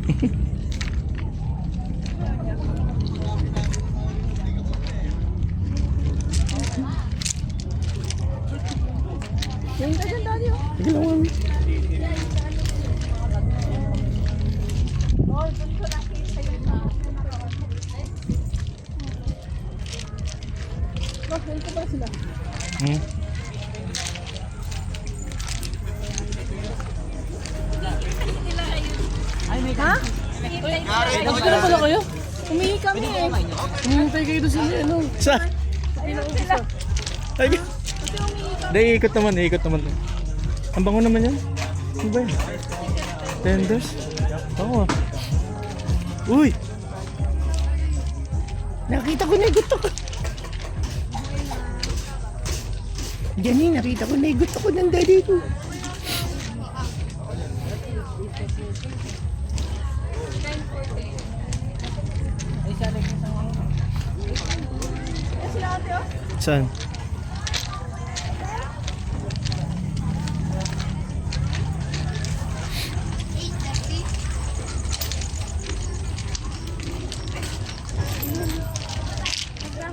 Yung ganyan dali oh. Sige lang mami. Oh, doon ko nakita yun na. Oh, ganito ba sila? Ay, may Ha? Nagpunta na pala kayo? Umihi kami eh. Umihintay kayo doon sa ano. Saan? Ay, hindi, ikot naman, ikot naman. Ang bango naman yan. Ano ba yan? Tenders? Oo. Uy! Nakita ko na igot ako. Diyan eh, nakita ko na igot ako ng daddy ko. Saan?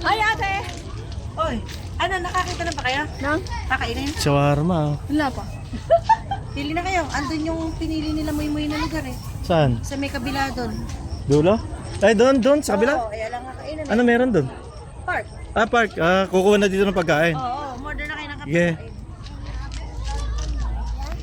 Ay ate! Oy, ano, nakakita na ba kayo? Nang? Kakainin? Shawarma. Wala pa. Pili na kayo. Andun yung pinili nila muy-muy na lugar eh. Saan? Sa may kabila doon. Dulo? Ay, doon, sa kabila? Oo, ay alang kakainin Ano meron doon? Park. Ah, park. Ah, kukuha na dito ng pagkain. Oo, order na kayo ng kape. Yeah.